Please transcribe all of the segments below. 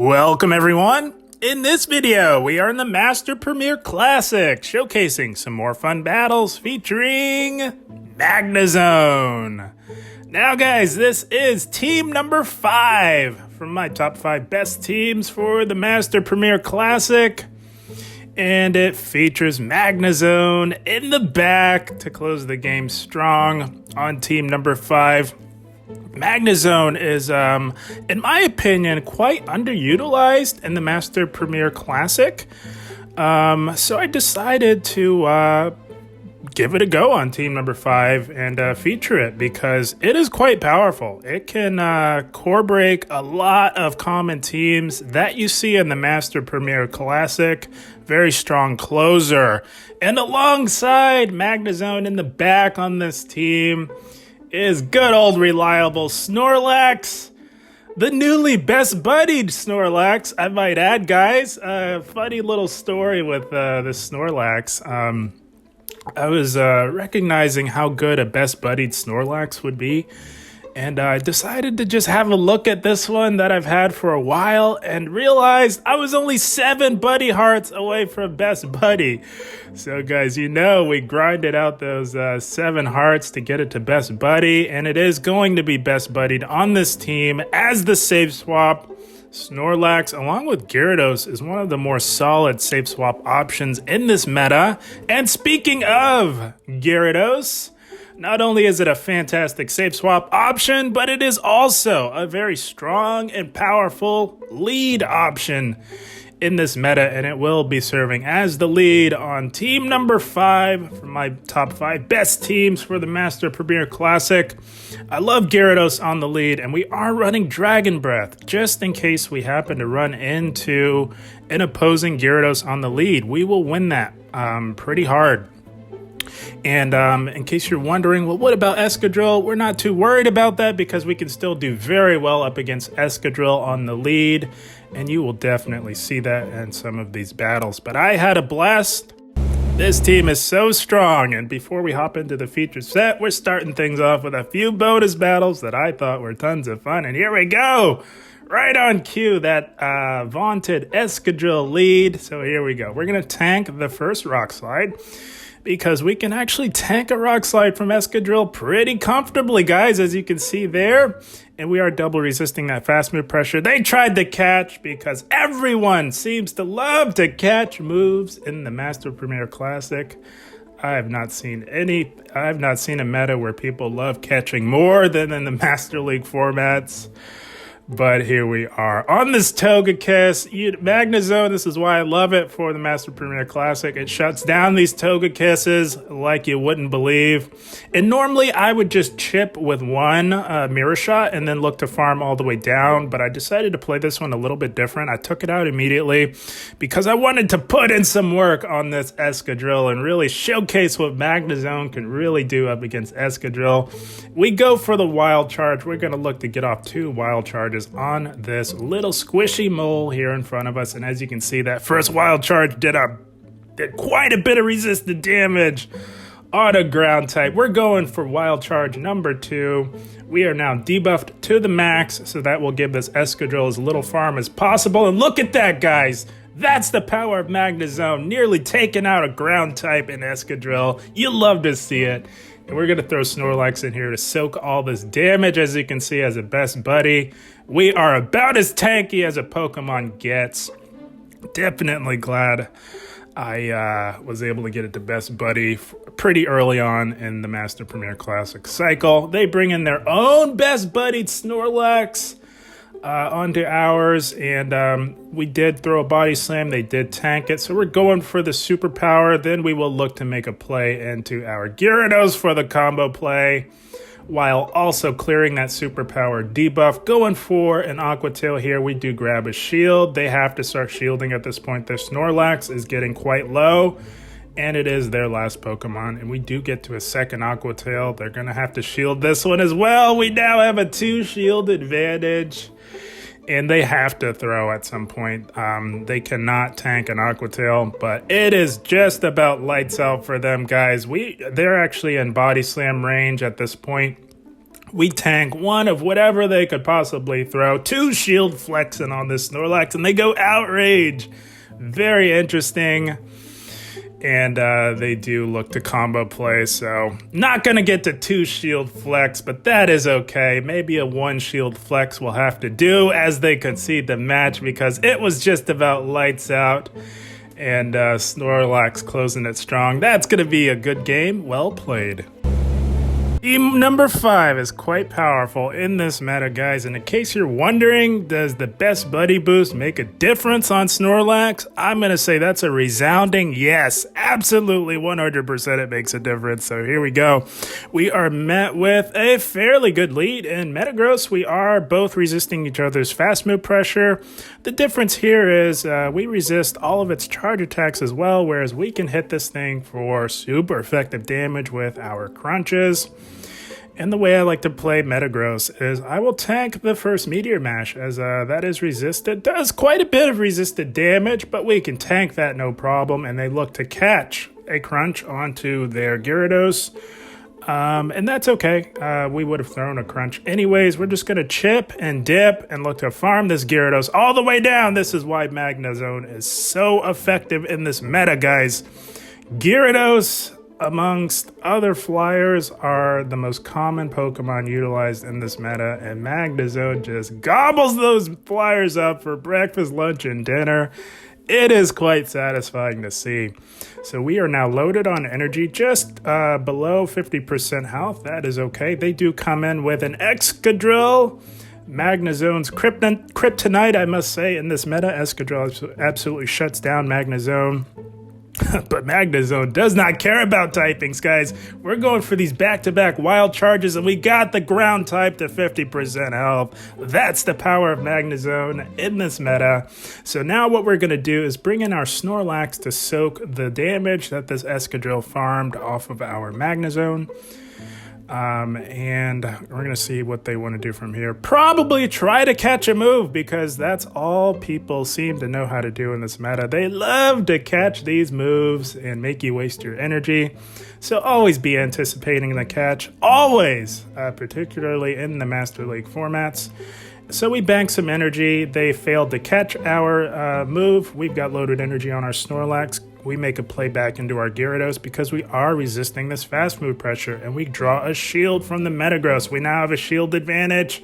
Welcome everyone! In this video, we are in the Master Premier Classic, showcasing some more fun battles featuring Magnezone. Now guys, this is team number 5 from my top 5 best teams for the Master Premier Classic. And it features Magnezone in the back to close the game strong on team number 5. Magnezone is, in my opinion, quite underutilized in the Master Premier Classic. So I decided to give it a go on team number 5 and feature it because it is quite powerful. It can core break a lot of common teams that you see in the Master Premier Classic. Very strong closer. And alongside Magnezone in the back on this team is good old reliable Snorlax, the newly best buddied Snorlax, I might add, guys. Funny little story with this Snorlax. I was recognizing how good a best buddied Snorlax would be, and I decided to just have a look at this one that I've had for a while and realized I was only 7 buddy hearts away from best buddy. So guys, you know we grinded out those 7 hearts to get it to best buddy, and it is going to be best buddied on this team as the save swap. Snorlax, along with Gyarados, is one of the more solid save swap options in this meta. And speaking of Gyarados, not only is it a fantastic save swap option, but it is also a very strong and powerful lead option in this meta, and it will be serving as the lead on team number 5 from my top 5 best teams for the Master Premier Classic. I love Gyarados on the lead, and we are running Dragon Breath just in case we happen to run into an opposing Gyarados on the lead. We will win that pretty hard. And in case you're wondering, well, what about Escadrille? We're not too worried about that because we can still do very well up against Escadrille on the lead. And you will definitely see that in some of these battles. But I had a blast. This team is so strong. And before we hop into the feature set, we're starting things off with a few bonus battles that I thought were tons of fun. And here we go. Right on cue, that vaunted Escadrille lead. So here we go. We're going to tank the first Rock Slide, because we can actually tank a Rock Slide from Escadrille pretty comfortably, guys, as you can see there. And we are double resisting that fast move pressure. They tried to catch because everyone seems to love to catch moves in the Master Premier Classic. I have not seen a meta where people love catching more than in the Master League formats. But here we are on this Togekiss. Magnezone, this is why I love it for the Master Premier Classic. It shuts down these Togekisses like you wouldn't believe. And normally I would just chip with one Mirror Shot and then look to farm all the way down. But I decided to play this one a little bit different. I took it out immediately because I wanted to put in some work on this Escadrille and really showcase what Magnezone can really do up against Escadrille. We go for the Wild Charge. We're going to look to get off 2 Wild Charges on this little squishy mole here in front of us. And as you can see, that first Wild Charge did quite a bit of resistant damage on a ground type. We're going for Wild Charge number 2. We are now debuffed to the max, so that will give this Escadrille as little farm as possible. And look at that, guys. That's the power of Magnezone, nearly taking out a ground type in Escadrille. You love to see it. And we're going to throw Snorlax in here to soak all this damage, as you can see, as a best buddy. We are about as tanky as a Pokemon gets. Definitely glad I was able to get it to best buddy pretty early on in the Master Premier Classic cycle. They bring in their own best buddied Snorlax onto ours, and we did throw a body slam. They did tank it, so we're going for the superpower. Then we will look to make a play into our Gyarados for the combo play, while also clearing that superpower debuff. Going for an Aqua Tail here. We do grab a shield. They have to start shielding at this point. Their Snorlax is getting quite low, and it is their last Pokemon. And we do get to a second Aqua Tail. They're going to have to shield this one as well. We now have a 2 shield advantage. And they have to throw at some point. They cannot tank an Aqua Tail, but it is just about lights out for them, guys. They're actually in Body Slam range at this point. We tank one of whatever they could possibly throw. 2 shield flexing on this Snorlax, and they go Outrage. Very interesting. And they do look to combo play, so not going to get to 2 shield flex, but that is okay. Maybe a 1 shield flex will have to do as they concede the match, because it was just about lights out. And Snorlax closing it strong. That's going to be a good game. Well played. Team number 5 is quite powerful in this meta, guys. And in case you're wondering, does the best buddy boost make a difference on Snorlax? I'm going to say that's a resounding yes. Absolutely, 100% it makes a difference. So here we go. We are met with a fairly good lead in Metagross. We are both resisting each other's fast move pressure. The difference here is we resist all of its charge attacks as well, whereas we can hit this thing for super effective damage with our crunches. And the way I like to play Metagross is I will tank the first Meteor Mash, as that is resisted. Does quite a bit of resisted damage, but we can tank that no problem. And they look to catch a crunch onto their Gyarados. And that's okay. We would have thrown a crunch anyways. We're just going to chip and dip and look to farm this Gyarados all the way down. This is why Magnezone is so effective in this meta, guys. Gyarados, amongst other flyers, are the most common Pokemon utilized in this meta, and Magnezone just gobbles those flyers up for breakfast, lunch, and dinner. It is quite satisfying to see. So we are now loaded on energy, just below 50% health. That is okay. They do come in with an Excadrill. Magnezone's kryptonite, I must say, in this meta. Excadrill absolutely shuts down Magnezone. But Magnezone does not care about typings, guys. We're going for these back-to-back wild charges, and we got the ground type to 50% health. That's the power of Magnezone in this meta. So now what we're going to do is bring in our Snorlax to soak the damage that this Excadrill farmed off of our Magnezone. And we're going to see what they want to do from here. Probably try to catch a move, because that's all people seem to know how to do in this meta. They love to catch these moves and make you waste your energy. So always be anticipating the catch. Always, particularly in the Master League formats. So we banked some energy. They failed to catch our move. We've got loaded energy on our Snorlax. We make a play back into our Gyarados because we are resisting this fast move pressure, and we draw a shield from the Metagross. We now have a shield advantage,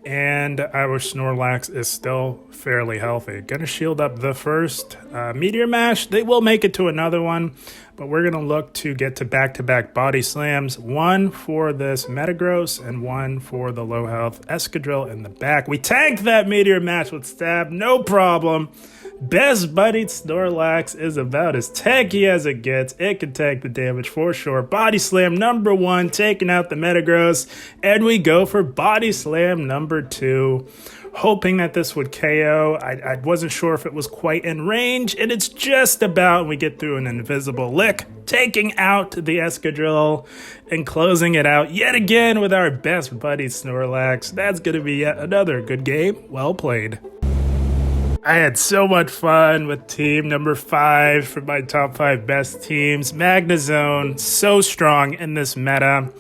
and our Snorlax is still fairly healthy. Gonna shield up the first Meteor Mash. They will make it to another one, but we're gonna look to get to back-to-back body slams. One for this Metagross and one for the low health Excadrill in the back. We tanked that Meteor Mash with Stab, no problem. Best buddied Snorlax is about as tanky as it gets. It can tank the damage for sure. Body Slam number 1, taking out the Metagross. And we go for Body Slam number 2. Hoping that this would KO. I wasn't sure if it was quite in range. And it's just about, we get through an invisible lick, taking out the Excadrill and closing it out yet again with our best buddy Snorlax. That's going to be yet another good game. Well played. I had so much fun with team number 5 for my top 5 best teams. Magnezone, so strong in this meta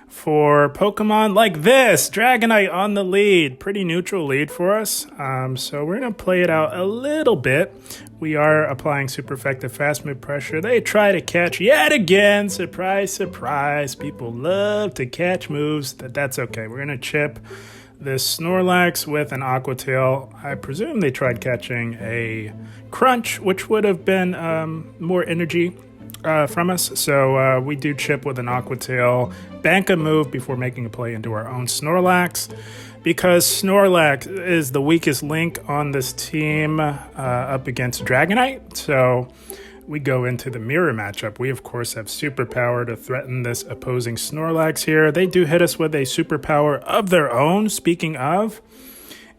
for Pokemon like this. Dragonite on the lead. Pretty neutral lead for us. So we're going to play it out a little bit. We are applying super effective fast move pressure. They try to catch yet again. Surprise, surprise. People love to catch moves. That's okay. We're going to chip this Snorlax with an Aqua Tail. I presume they tried catching a Crunch, which would have been more energy from us. So we do chip with an Aqua Tail, bank a move before making a play into our own Snorlax. Because Snorlax is the weakest link on this team up against Dragonite. So we go into the mirror matchup. We, of course, have superpower to threaten this opposing Snorlax here. They do hit us with a superpower of their own, speaking of.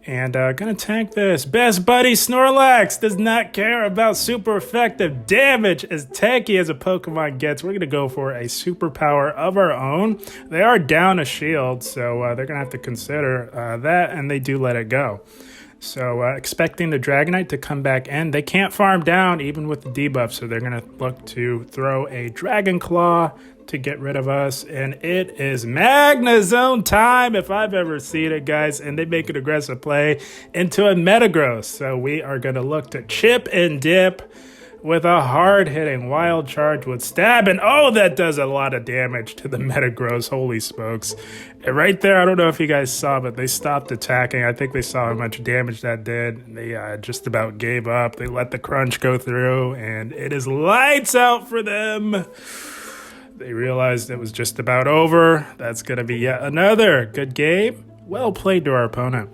And gonna tank this. Best buddy Snorlax does not care about super effective damage. As tanky as a Pokemon gets, we're gonna go for a superpower of our own. They are down a shield, so they're gonna have to consider that, and they do let it go. So expecting the Dragonite to come back in. They can't farm down even with the debuff, so they're going to look to throw a Dragon Claw to get rid of us, and it is Magnezone time if I've ever seen it, guys. And they make an aggressive play into a Metagross, so we are going to look to chip and dip with a hard-hitting Wild Charge with Stab, and oh, that does a lot of damage to the Metagross, holy smokes. And right there, I don't know if you guys saw, but they stopped attacking. I think they saw how much damage that did. They just about gave up. They let the crunch go through, and it is lights out for them. They realized it was just about over. That's going to be yet another good game. Well played to our opponent.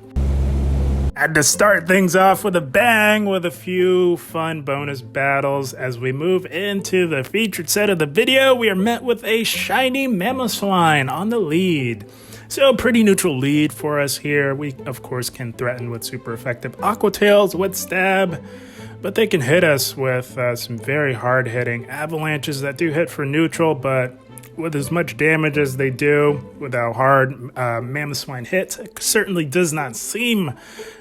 Had to start things off with a bang with a few fun bonus battles. As we move into the featured set of the video, we are met with a shiny Mamoswine on the lead. So pretty neutral lead for us here. We, of course, can threaten with super effective Aqua Tails with Stab, but they can hit us with some very hard-hitting avalanches that do hit for neutral, but with as much damage as they do, with how hard Mamoswine hits, it certainly does not seem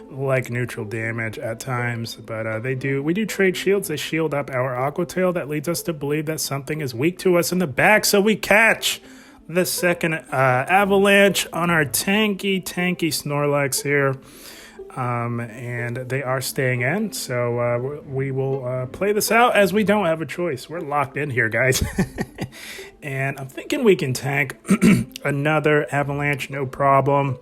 like neutral damage at times, but we do trade shields. They shield up our Aqua Tail. That leads us to believe that something is weak to us in the back, so we catch the second avalanche on our tanky Snorlax here. And they are staying in, so we will play this out as we don't have a choice. We're locked in here, guys. And I'm thinking we can tank another avalanche, no problem,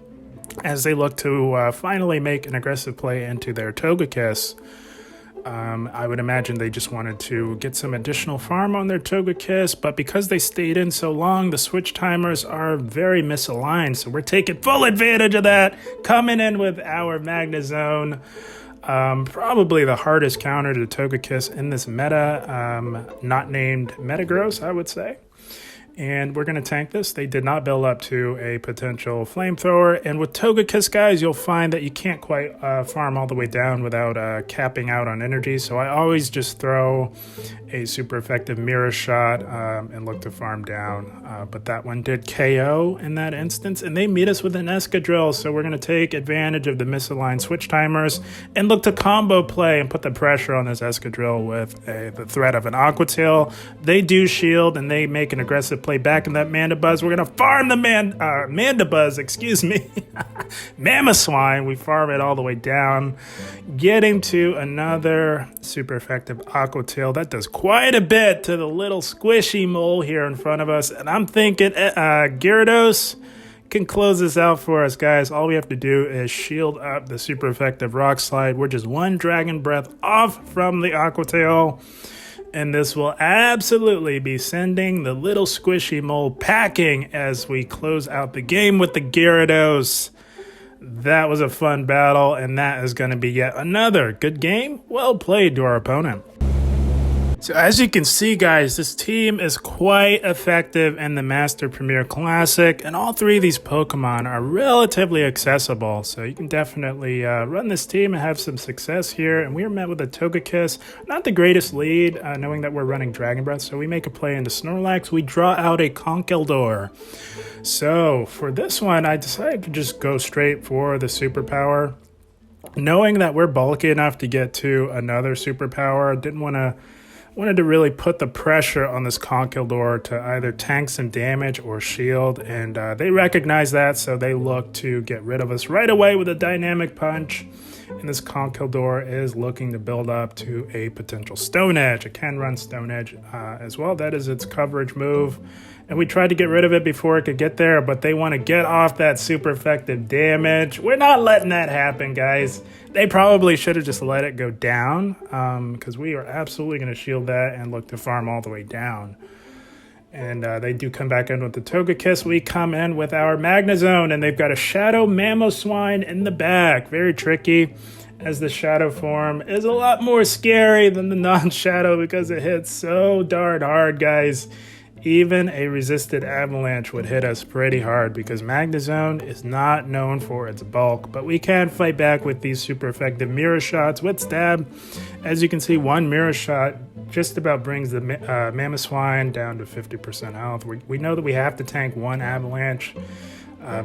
as they look to finally make an aggressive play into their Togekiss. I would imagine they just wanted to get some additional farm on their Togekiss, but because they stayed in so long, the switch timers are very misaligned, so we're taking full advantage of that, coming in with our Magnezone. Probably the hardest counter to Togekiss in this meta, not named Metagross, I would say. And we're going to tank this. They did not build up to a potential flamethrower. And with Togekiss, guys, you'll find that you can't quite farm all the way down without capping out on energy. So I always just throw a super effective Mirror Shot and look to farm down. But that one did KO in that instance. And they meet us with an Escadrille. So we're going to take advantage of the misaligned switch timers and look to combo play and put the pressure on this Escadrille with the threat of an Aqua Tail. They do shield and they make an aggressive play back in that Mandibuzz. We're going to farm the Mandibuzz, excuse me. Mamoswine, we farm it all the way down, getting to another super effective Aqua Tail. That does quite a bit to the little squishy mole here in front of us, and I'm thinking Gyarados can close this out for us, guys. All we have to do is shield up the super effective Rock Slide. We're just one Dragon Breath off from the Aqua Tail. And this will absolutely be sending the little squishy mole packing as we close out the game with the Gyarados. That was a fun battle, and that is going to be yet another good game. Well played to our opponent. So as you can see, guys, this team is quite effective in the Master Premier Classic, and all three of these Pokemon are relatively accessible. So you can definitely run this team and have some success here. And we are met with a Togekiss. Not the greatest lead, knowing that we're running Dragon Breath. So we make a play into Snorlax. We draw out a Conkeldurr. So for this one, I decided to just go straight for the superpower. Knowing that we're bulky enough to get to another superpower, wanted to really put the pressure on this Conkeldurr to either tank some damage or shield, and they recognize that, so they look to get rid of us right away with a Dynamic Punch. And this Conkeldurr is looking to build up to a potential Stone Edge. It can run Stone Edge as well. That is its coverage move. And we tried to get rid of it before it could get there, but they want to get off that super effective damage. We're not letting that happen, guys. They probably should have just let it go down, because we are absolutely going to shield that and look to farm all the way down. And they do come back in with the Togekiss. We come in with our Magnezone, and they've got a Shadow Mamoswine in the back. Very tricky, as the Shadow form is a lot more scary than the non-Shadow because it hits so darn hard, guys. Even a resisted Avalanche would hit us pretty hard because Magnezone is not known for its bulk, but we can fight back with these super effective Mirror Shots with Stab. As you can see, one Mirror Shot just about brings the Mamoswine down to 50% health. We know that we have to tank one Avalanche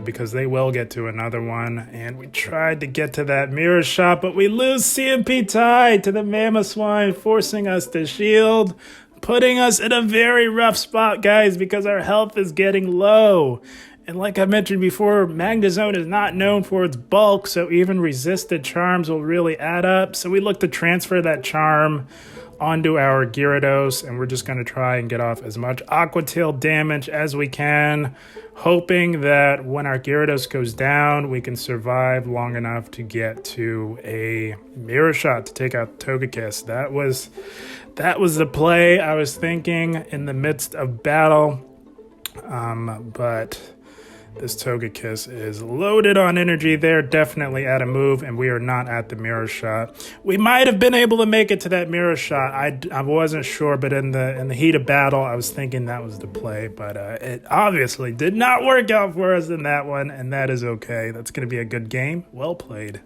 because they will get to another one, and we tried to get to that Mirror Shot, but we lose CMP tie to the Mamoswine, forcing us to shield. putting us in a very rough spot, guys, because our health is getting low. And like I mentioned before, Magnezone is not known for its bulk, so even resisted charms will really add up. So we look to transfer that charm onto our Gyarados, and we're just going to try and get off as much Aqua Tail damage as we can, hoping that when our Gyarados goes down, we can survive long enough to get to a Mirror Shot to take out Togekiss. That was the play I was thinking in the midst of battle, but this Togekiss is loaded on energy. They're definitely at a move, and we are not at the Mirror Shot. We might have been able to make it to that Mirror Shot. I wasn't sure, but in the heat of battle, I was thinking that was the play. But it obviously did not work out for us in that one, and that is okay. That's going to be a good game. Well played.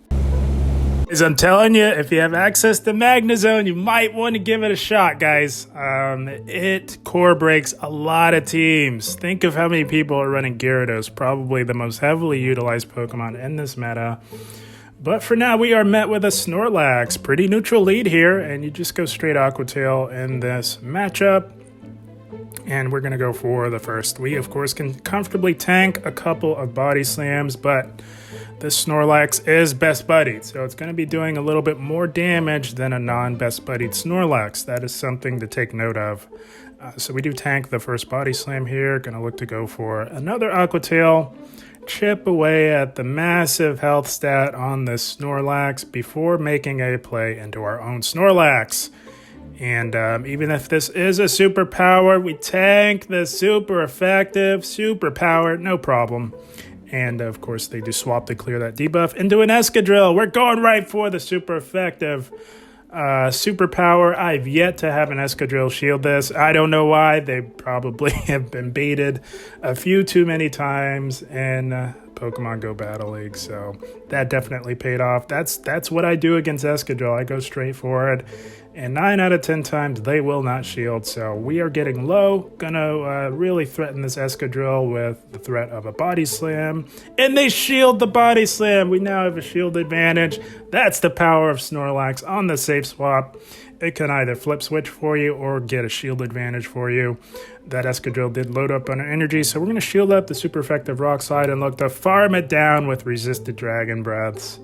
As I'm telling you, if you have access to Magnezone, you might want to give it a shot, guys. It core breaks a lot of teams. Think of how many people are running Gyarados, probably the most heavily utilized Pokemon in this meta. But for now, we are met with a Snorlax. Pretty neutral lead here, and you just go straight Aqua Tail in this matchup. And we're going to go for the first. We, of course, can comfortably tank a couple of Body Slams, but this Snorlax is best buddied, so it's going to be doing a little bit more damage than a non-best buddied Snorlax. That is something to take note of. So we do tank the first Body Slam here. Going to look to go for another Aqua Tail. Chip away at the massive health stat on this Snorlax before making a play into our own Snorlax. And even if this is a superpower, we tank the super effective superpower, no problem. And of course, they do swap to clear that debuff into an Escadrille. We're going right for the super effective superpower. I've yet to have an Escadrille shield this. I don't know why. They probably have been baited a few too many times in Pokemon Go Battle League. So that definitely paid off. That's what I do against Escadrille. I go straight for it. And 9 out of 10 times, they will not shield. So we are getting low. Gonna really threaten this Escadrille with the threat of a Body Slam. And they shield the Body Slam. We now have a shield advantage. That's the power of Snorlax on the safe swap. It can either flip switch for you or get a shield advantage for you. That Escadrille did load up on our energy. So we're going to shield up the super effective Rock Slide and look to farm it down with resisted Dragon Breaths.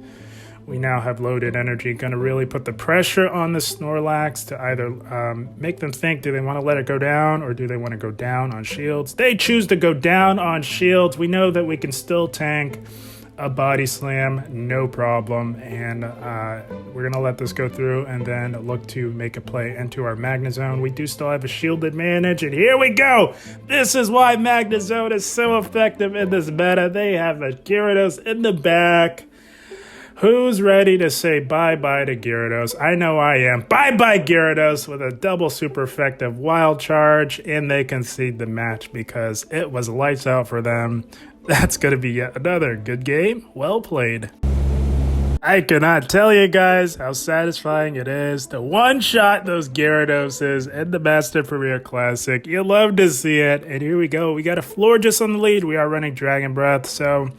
We now have loaded energy, going to really put the pressure on the Snorlax to either make them think, do they want to let it go down or do they want to go down on shields? They choose to go down on shields. We know that we can still tank a Body Slam, no problem. And we're going to let this go through and then look to make a play into our Magnezone. We do still have a shield advantage, and here we go. This is why Magnezone is so effective in this meta. They have a Gyarados in the back. Who's ready to say bye-bye to Gyarados? I know I am. Bye-bye Gyarados with a double super effective Wild Charge, and they concede the match because it was lights out for them. That's going to be yet another good game. Well played. I cannot tell you guys how satisfying it is to one-shot those Gyaradoses in the Master Premier Classic. You love to see it, and here we go. We got a Florges on the lead. We are running Dragon Breath, so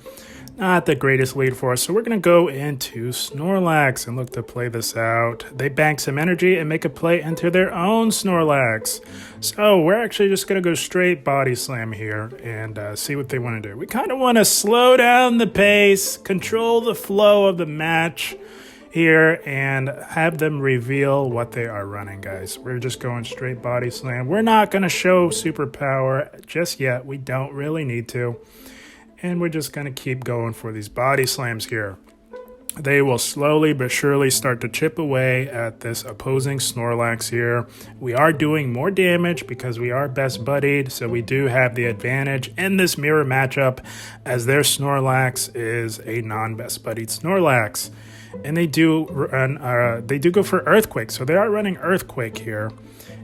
not the greatest lead for us. So we're going to go into Snorlax and look to play this out. They bank some energy and make a play into their own Snorlax. So we're actually just going to go straight Body Slam here and see what they want to do. We kind of want to slow down the pace, control the flow of the match here, and have them reveal what they are running, guys. We're just going straight Body Slam. We're not going to show superpower just yet. We don't really need to. And we're just going to keep going for these Body Slams here. They will slowly but surely start to chip away at this opposing Snorlax here. We are doing more damage because we are best buddied, so we do have the advantage in this mirror matchup as their Snorlax is a non-best buddied Snorlax. And they do go for Earthquake, so they are running Earthquake here.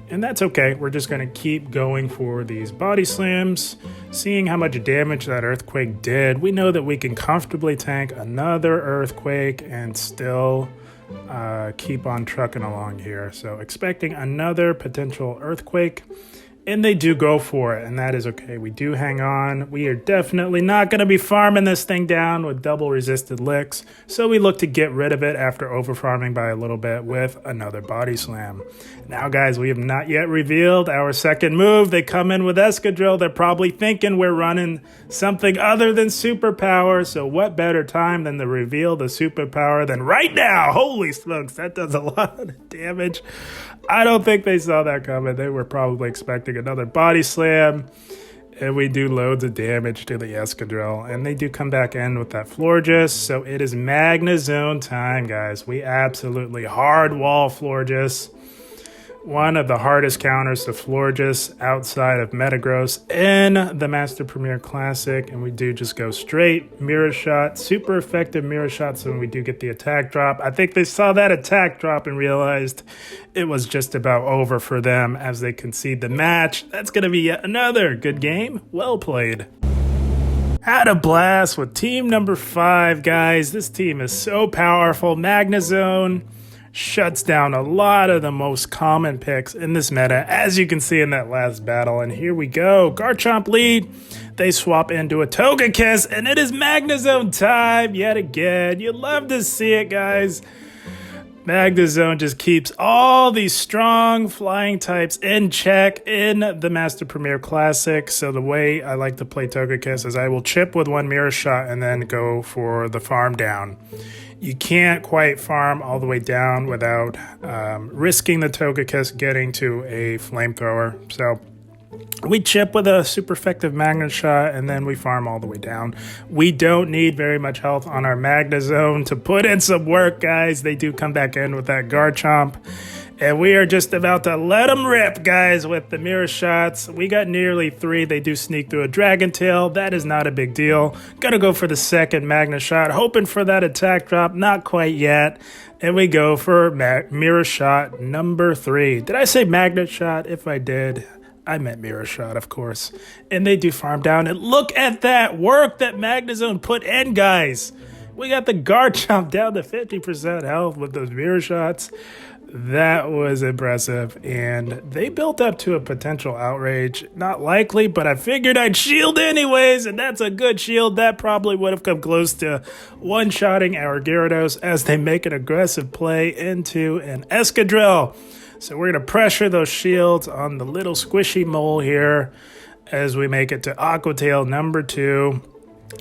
And that's okay. We're just going to keep going for these Body Slams, seeing how much damage that Earthquake did. We know that we can comfortably tank another Earthquake and still keep on trucking along here. So expecting another potential Earthquake. And they do go for it, and that is okay. We do hang on. We are definitely not going to be farming this thing down with double resisted licks, so we look to get rid of it after over farming by a little bit with another body slam. Now, guys, we have not yet revealed our second move. They come in with Escadrille. They're probably thinking we're running something other than superpower, so what better time than to reveal the superpower than right now? Holy smokes, that does a lot of damage. I don't think they saw that coming. They were probably expecting another body slam, and we do loads of damage to the Escadrille, and they do come back in with that Florges, so it is Magnezone time, guys. We absolutely hard wall Florges. One of the hardest counters to Florges outside of Metagross in the Master Premier Classic, and we do just go straight Mirror Shot, super effective Mirror Shot, so when we do get the attack drop. I think they saw that attack drop and realized it was just about over for them as they concede the match. That's going to be yet another good game. Well played. Had a blast with team number 5, guys. This team is so powerful. Magnezone shuts down a lot of the most common picks in this meta, as you can see in that last battle. And here we go. Garchomp lead. They swap into a Togekiss, and it is Magnezone time yet again. You love to see it, guys. Magnezone just keeps all these strong flying types in check in the Master Premier Classic. So the way I like to play Togekiss is I will chip with one Mirror Shot and then go for the farm down. You can't quite farm all the way down without risking the Togekiss getting to a Flamethrower. So we chip with a super effective Magnet Shot, and then we farm all the way down. We don't need very much health on our Magnezone to put in some work, guys. They do come back in with that Garchomp, and we are just about to let them rip, guys, with the Mirror Shots. We got nearly 3. They do sneak through a Dragon Tail. That is not a big deal. Gonna go for the second Magnet Shot, hoping for that attack drop. Not quite yet. And we go for Mirror Shot number 3. Did I say Magnet Shot? If I did, I meant Mirror Shot, of course. And they do farm down. And look at that work that Magnezone put in, guys. We got the Garchomp down to 50% health with those Mirror Shots. That was impressive. And they built up to a potential Outrage. Not likely, but I figured I'd shield anyways. And that's a good shield. That probably would have come close to one-shotting our Gyarados as they make an aggressive play into an Escadrille. So we're going to pressure those shields on the little squishy mole here as we make it to Aqua Tail number 2.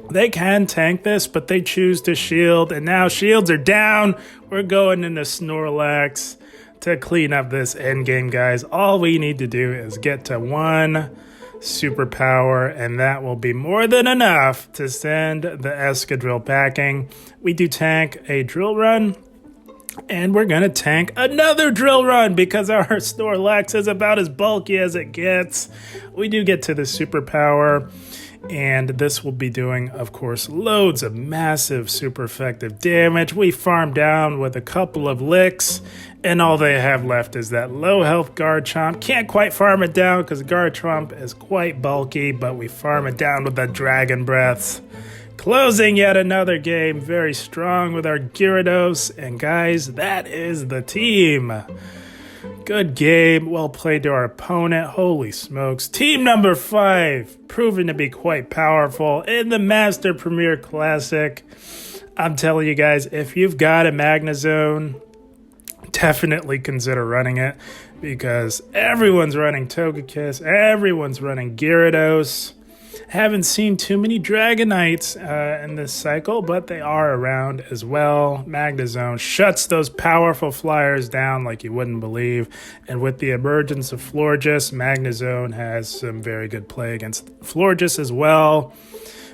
They can tank this, but they choose to shield, and now shields are down. We're going into Snorlax to clean up this endgame, guys. All we need to do is get to 1 superpower, and that will be more than enough to send the Escadrille packing. We do tank a Drill Run, and we're going to tank another Drill Run because our Snorlax is about as bulky as it gets. We do get to the superpower, and this will be doing, of course, loads of massive super effective damage. We farm down with a couple of licks, and all they have left is that low health Garchomp. Can't quite farm it down because Garchomp is quite bulky, but we farm it down with that Dragon Breath. Closing yet another game, very strong with our Gyarados, and guys, that is the team. Good game, well played to our opponent. Holy smokes. Team number 5, proven to be quite powerful in the Master Premier Classic. I'm telling you guys, if you've got a Magnezone, definitely consider running it because everyone's running Togekiss, everyone's running Gyarados. Haven't seen too many Dragonites in this cycle, but they are around as well. Magnezone shuts those powerful flyers down like you wouldn't believe. And with the emergence of Florges, Magnezone has some very good play against Florges as well.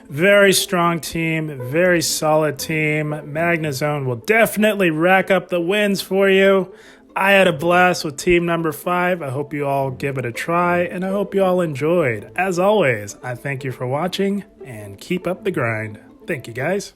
Very strong team, very solid team. Magnezone will definitely rack up the wins for you. I had a blast with team number 5. I hope you all give it a try, and I hope you all enjoyed. As always, I thank you for watching, and keep up the grind. Thank you, guys.